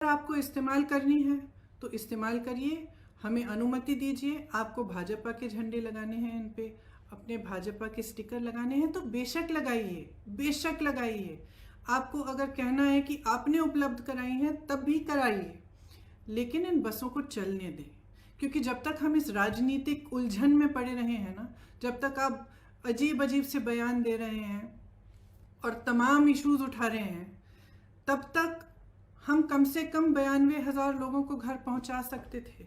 अगर आपको इस्तेमाल करनी है तो इस्तेमाल करिए, हमें अनुमति दीजिए। आपको भाजपा के झंडे लगाने हैं, इन पे अपने भाजपा के स्टिकर लगाने हैं तो बेशक लगाइए, बेशक लगाइए। आपको अगर कहना है कि आपने उपलब्ध कराई हैं तब भी कराइए, लेकिन इन बसों को चलने दें। क्योंकि जब तक हम इस राजनीतिक उलझन में पड़े रहे हैं ना, जब तक आप अजीब अजीब से बयान दे रहे हैं और तमाम इश्यूज उठा रहे हैं, तब तक हम कम से कम 92,000 लोगों को घर पहुंचा सकते थे।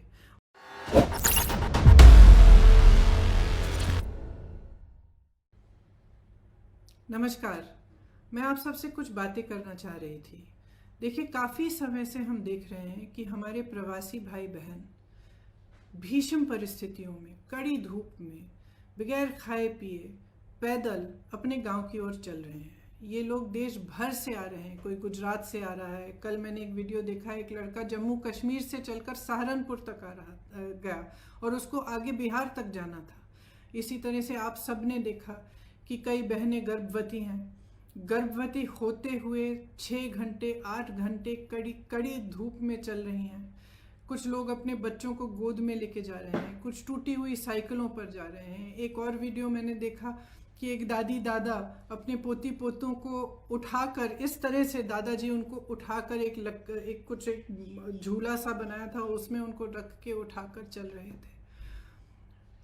नमस्कार, मैं आप सबसे कुछ बातें करना चाह रही थी। देखिए, काफ़ी समय से हम देख रहे हैं कि हमारे प्रवासी भाई बहन भीषण परिस्थितियों में, कड़ी धूप में, बगैर खाए पिए पैदल अपने गांव की ओर चल रहे हैं। ये लोग देश भर से आ रहे हैं, कोई गुजरात से आ रहा है। कल मैंने एक वीडियो देखा, एक लड़का जम्मू कश्मीर से चलकर सहारनपुर तक गया और उसको आगे बिहार तक जाना था। इसी तरह से आप सब ने देखा कि कई बहनें गर्भवती हैं, गर्भवती होते हुए 6 घंटे 8 घंटे कड़ी कड़ी धूप में चल रही हैं। कुछ लोग अपने बच्चों को गोद में लेके जा रहे हैं, कुछ टूटी हुई साइकिलों पर जा रहे हैं। एक और वीडियो मैंने देखा कि एक दादी दादा अपने पोती पोतों को उठाकर, इस तरह से दादाजी उनको उठाकर एक झूला सा बनाया था, उसमें उनको रख के उठाकर चल रहे थे।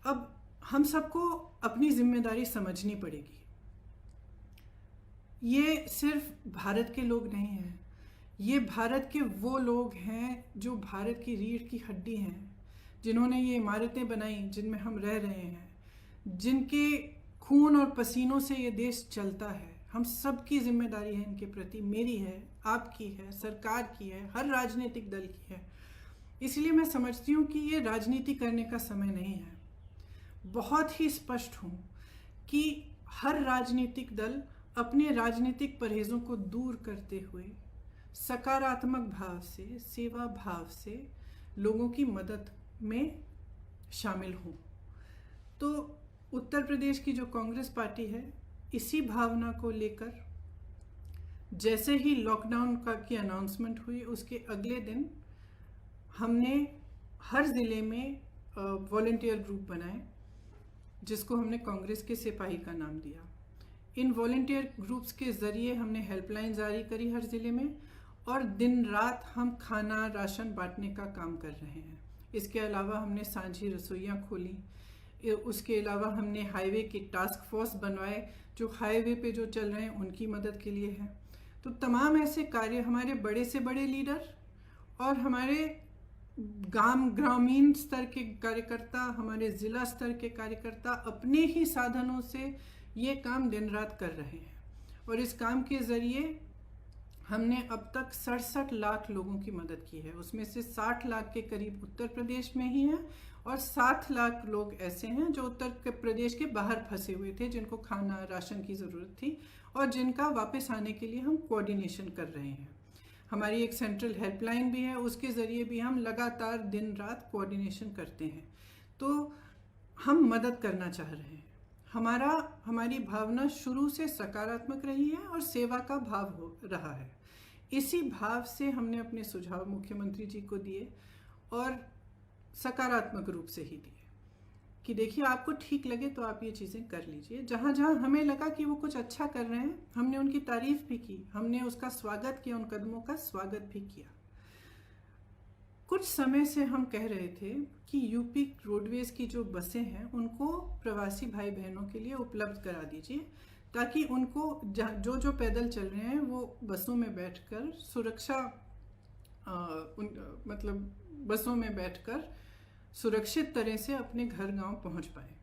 अब हम सबको अपनी जिम्मेदारी समझनी पड़ेगी। ये सिर्फ भारत के लोग नहीं हैं, ये भारत के वो लोग हैं जो भारत की रीढ़ की हड्डी हैं, जिन्होंने ये इमारतें बनाई जिनमें हम रह रहे हैं, जिनके खून और पसीनों से ये देश चलता है। हम सबकी जिम्मेदारी है इनके प्रति, मेरी है, आपकी है, सरकार की है, हर राजनीतिक दल की है। इसलिए मैं समझती हूँ कि ये राजनीति करने का समय नहीं है। बहुत ही स्पष्ट हूँ कि हर राजनीतिक दल अपने राजनीतिक परहेजों को दूर करते हुए सकारात्मक भाव से, सेवा भाव से लोगों की मदद में शामिल हों। तो उत्तर प्रदेश की जो कांग्रेस पार्टी है, इसी भावना को लेकर जैसे ही लॉकडाउन की अनाउंसमेंट हुई, उसके अगले दिन हमने हर ज़िले में वॉलंटियर ग्रुप बनाए, जिसको हमने कांग्रेस के सिपाही का नाम दिया। इन वॉलंटियर ग्रुप्स के ज़रिए हमने हेल्पलाइन जारी करी हर ज़िले में, और दिन रात हम खाना राशन बांटने का काम कर रहे हैं। इसके अलावा हमने सांझी रसोइयाँ खोली। उसके अलावा हमने हाईवे के टास्क फोर्स बनवाए, जो हाईवे पे जो चल रहे हैं उनकी मदद के लिए है। तो तमाम ऐसे कार्य हमारे बड़े से बड़े लीडर और हमारे ग्रामीण स्तर के कार्यकर्ता, हमारे ज़िला स्तर के कार्यकर्ता अपने ही साधनों से ये काम दिन रात कर रहे हैं। और इस काम के ज़रिए हमने अब तक 67 लाख लोगों की मदद की है। उसमें से 60 लाख के करीब उत्तर प्रदेश में ही हैं और 7 लाख लोग ऐसे हैं जो उत्तर प्रदेश के बाहर फंसे हुए थे, जिनको खाना राशन की ज़रूरत थी और जिनका वापस आने के लिए हम कोऑर्डिनेशन कर रहे हैं। हमारी एक सेंट्रल हेल्पलाइन भी है, उसके ज़रिए भी हम लगातार दिन रात कोऑर्डिनेशन करते हैं। तो हम मदद करना चाह रहे हैं। हमारी भावना शुरू से सकारात्मक रही है और सेवा का भाव हो रहा है। इसी भाव से हमने अपने सुझाव मुख्यमंत्री जी को दिए और सकारात्मक रूप से ही दिए कि देखिए, आपको ठीक लगे तो आप ये चीज़ें कर लीजिए। जहाँ जहाँ हमें लगा कि वो कुछ अच्छा कर रहे हैं, हमने उनकी तारीफ भी की, हमने उसका स्वागत किया, उन कदमों का स्वागत भी किया। कुछ समय से हम कह रहे थे कि यूपी रोडवेज़ की जो बसें हैं उनको प्रवासी भाई बहनों के लिए उपलब्ध करा दीजिए, ताकि उनको जो पैदल चल रहे हैं वो बसों में बैठकर बसों में बैठकर सुरक्षित तरह से अपने घर गांव पहुंच पाए।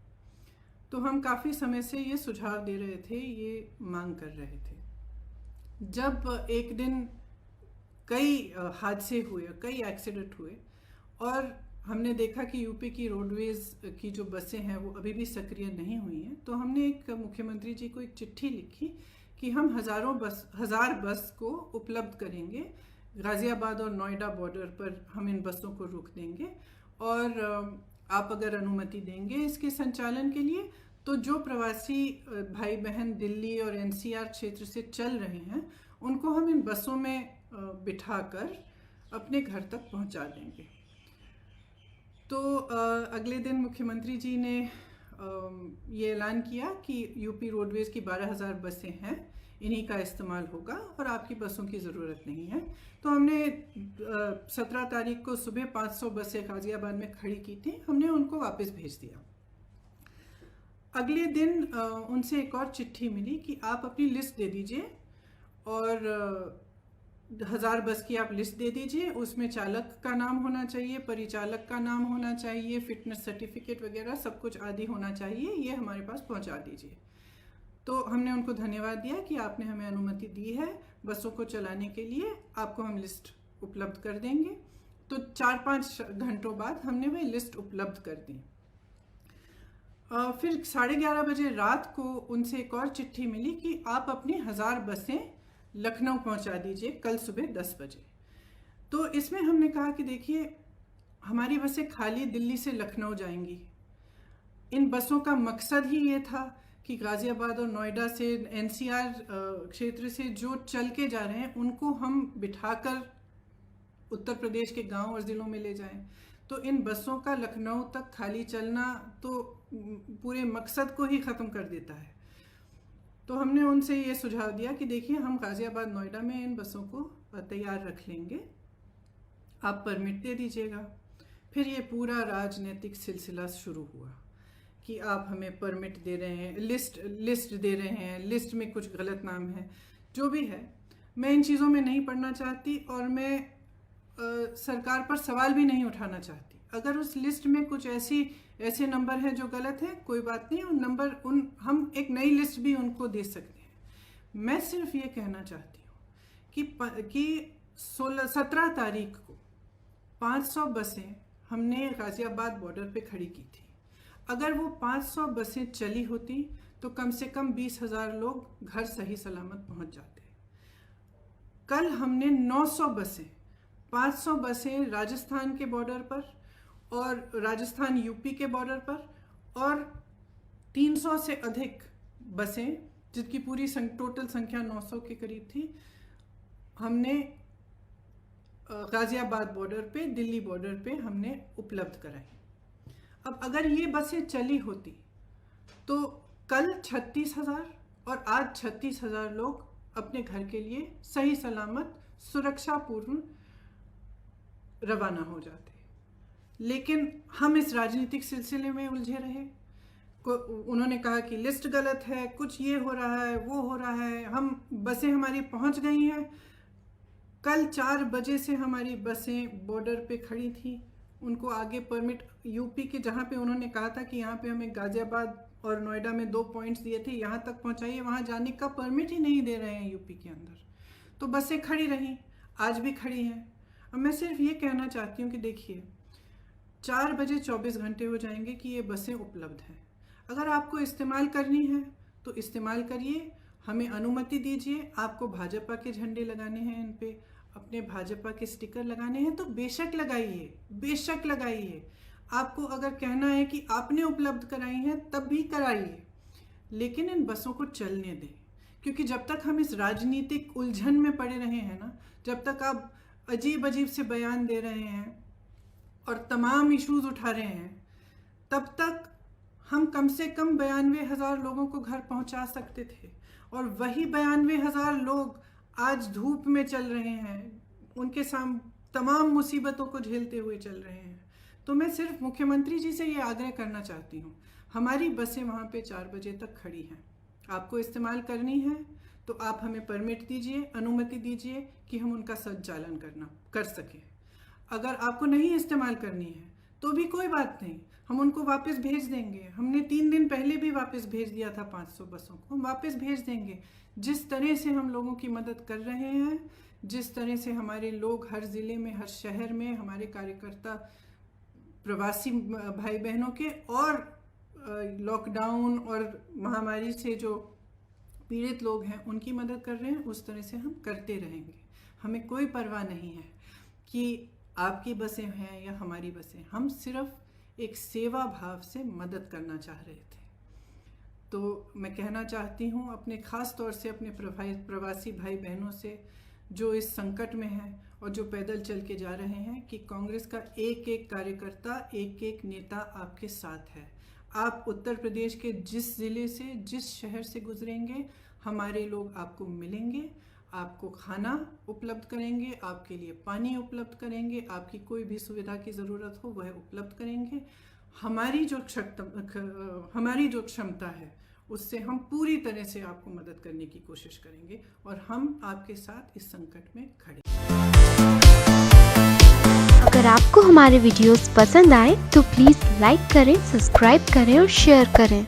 तो हम काफ़ी समय से ये सुझाव दे रहे थे, ये मांग कर रहे थे। जब एक दिन कई हादसे हुए, कई एक्सीडेंट हुए और हमने देखा कि यूपी की रोडवेज़ की जो बसें हैं वो अभी भी सक्रिय नहीं हुई हैं, तो हमने एक मुख्यमंत्री जी को एक चिट्ठी लिखी कि हम हज़ार बस को उपलब्ध करेंगे। गाज़ियाबाद और नोएडा बॉर्डर पर हम इन बसों को रोक देंगे और आप अगर अनुमति देंगे इसके संचालन के लिए, तो जो प्रवासी भाई बहन दिल्ली और एनसीआर क्षेत्र से चल रहे हैं उनको हम इन बसों में बिठाकर अपने घर तक पहुंचा देंगे। तो अगले दिन मुख्यमंत्री जी ने ये ऐलान किया कि यूपी रोडवेज़ की 12,000 बसें हैं, इन्हीं का इस्तेमाल होगा और आपकी बसों की ज़रूरत नहीं है। तो हमने 17 तारीख को सुबह 500 बसें गाज़ियाबाद में खड़ी की थी, हमने उनको वापस भेज दिया। अगले दिन उनसे एक और चिट्ठी मिली कि आप अपनी लिस्ट दे दीजिए और 1000 बस की आप लिस्ट दे दीजिए, उसमें चालक का नाम होना चाहिए, परिचालक का नाम होना चाहिए, फिटनेस सर्टिफिकेट वगैरह सब कुछ आदि होना चाहिए, ये हमारे पास पहुंचा दीजिए। तो हमने उनको धन्यवाद दिया कि आपने हमें अनुमति दी है बसों को चलाने के लिए, आपको हम लिस्ट उपलब्ध कर देंगे। तो 4-5 घंटों बाद हमने वह लिस्ट उपलब्ध कर दी। फिर 11:30 बजे रात को उनसे एक और चिट्ठी मिली कि आप अपनी 1000 बसें लखनऊ पहुंचा दीजिए कल सुबह 10 बजे। तो इसमें हमने कहा कि देखिए, हमारी बसें खाली दिल्ली से लखनऊ जाएंगी। इन बसों का मकसद ही ये था कि गाज़ियाबाद और नोएडा से, एनसीआर क्षेत्र से जो चल के जा रहे हैं उनको हम बिठाकर उत्तर प्रदेश के गांव और ज़िलों में ले जाएं। तो इन बसों का लखनऊ तक खाली चलना तो पूरे मकसद को ही ख़त्म कर देता है। तो हमने उनसे ये सुझाव दिया कि देखिए, हम गाज़ियाबाद नोएडा में इन बसों को तैयार रख लेंगे, आप परमिट दे दीजिएगा। फिर ये पूरा राजनीतिक सिलसिला शुरू हुआ कि आप हमें परमिट दे रहे हैं, लिस्ट दे रहे हैं, लिस्ट में कुछ गलत नाम है, जो भी है। मैं इन चीज़ों में नहीं पढ़ना चाहती और मैं सरकार पर सवाल भी नहीं उठाना चाहती। अगर उस लिस्ट में कुछ ऐसे नंबर हैं जो गलत हैं, कोई बात नहीं, हम एक नई लिस्ट भी उनको दे सकते हैं। मैं सिर्फ ये कहना चाहती हूँ कि 17 तारीख को 500 बसें हमने गाज़ियाबाद बॉर्डर पे खड़ी की थी। अगर वो 500 बसें चली होती तो कम से कम 20,000 लोग घर सही सलामत पहुंच जाते। कल हमने 900 बसें, 500 बसें राजस्थान के बॉर्डर पर और राजस्थान यूपी के बॉर्डर पर, और 300 से अधिक बसें, जिनकी पूरी टोटल संख्या 900 के करीब थी, हमने गाज़ियाबाद बॉर्डर पे, दिल्ली बॉर्डर पे हमने उपलब्ध कराई। अब अगर ये बसें चली होती तो कल 36,000 और आज 36,000 लोग अपने घर के लिए सही सलामत सुरक्षापूर्ण रवाना हो जाते। लेकिन हम इस राजनीतिक सिलसिले में उलझे रहे। उन्होंने कहा कि लिस्ट गलत है, कुछ ये हो रहा है, वो हो रहा है, बसें हमारी पहुंच गई हैं। कल 4 बजे से हमारी बसें बॉर्डर पे खड़ी थी, उनको आगे परमिट, यूपी के जहाँ पे उन्होंने कहा था कि यहाँ पे हमें गाज़ियाबाद और नोएडा में 2 पॉइंट्स दिए थे, यहाँ तक पहुँचाइए, वहाँ जाने का परमिट ही नहीं दे रहे हैं यूपी के अंदर। तो बसें खड़ी रहीं, आज भी खड़ी हैं। अब मैं सिर्फ ये कहना चाहती हूँ कि देखिए, 4 बजे 24 घंटे हो जाएंगे कि ये बसें उपलब्ध हैं। अगर आपको इस्तेमाल करनी है तो इस्तेमाल करिए, हमें अनुमति दीजिए। आपको भाजपा के झंडे लगाने हैं, इन पे अपने भाजपा के स्टिकर लगाने हैं तो बेशक लगाइए, बेशक लगाइए। आपको अगर कहना है कि आपने उपलब्ध कराई हैं तब भी कराइए, लेकिन इन बसों को चलने दें। क्योंकि जब तक हम इस राजनीतिक उलझन में पड़े रहे हैं ना, जब तक आप अजीब अजीब से बयान दे रहे हैं और तमाम इश्यूज उठा रहे हैं, तब तक हम कम से कम 92,000 लोगों को घर पहुंचा सकते थे। और वही 92,000 लोग आज धूप में चल रहे हैं, उनके सामने तमाम मुसीबतों को झेलते हुए चल रहे हैं। तो मैं सिर्फ मुख्यमंत्री जी से ये आग्रह करना चाहती हूँ, हमारी बसें वहाँ पे 4 बजे तक खड़ी हैं, आपको इस्तेमाल करनी है तो आप हमें परमिट दीजिए, अनुमति दीजिए कि हम उनका संचालन कर सकें। अगर आपको नहीं इस्तेमाल करनी है तो भी कोई बात नहीं, हम उनको वापस भेज देंगे। हमने 3 दिन पहले भी वापस भेज दिया था 500 बसों को, हम वापस भेज देंगे। जिस तरह से हम लोगों की मदद कर रहे हैं, जिस तरह से हमारे लोग हर ज़िले में, हर शहर में, हमारे कार्यकर्ता प्रवासी भाई बहनों के और लॉकडाउन और महामारी से जो पीड़ित लोग हैं उनकी मदद कर रहे हैं, उस तरह से हम करते रहेंगे। हमें कोई परवाह नहीं है कि आपकी बसें हैं या हमारी बसें, हम सिर्फ एक सेवा भाव से मदद करना चाह रहे थे। तो मैं कहना चाहती हूँ अपने ख़ास तौर से अपने प्रवासी भाई बहनों से जो इस संकट में हैं और जो पैदल चल के जा रहे हैं कि कांग्रेस का एक एक कार्यकर्ता, एक एक नेता आपके साथ है। आप उत्तर प्रदेश के जिस ज़िले से, जिस शहर से गुजरेंगे, हमारे लोग आपको मिलेंगे, आपको खाना उपलब्ध करेंगे, आपके लिए पानी उपलब्ध करेंगे, आपकी कोई भी सुविधा की ज़रूरत हो वह उपलब्ध करेंगे। हमारी जो क्षमता है उससे हम पूरी तरह से आपको मदद करने की कोशिश करेंगे और हम आपके साथ इस संकट में खड़े। अगर आपको हमारे वीडियोस पसंद आए तो प्लीज़ लाइक करें, सब्सक्राइब करें और शेयर करें।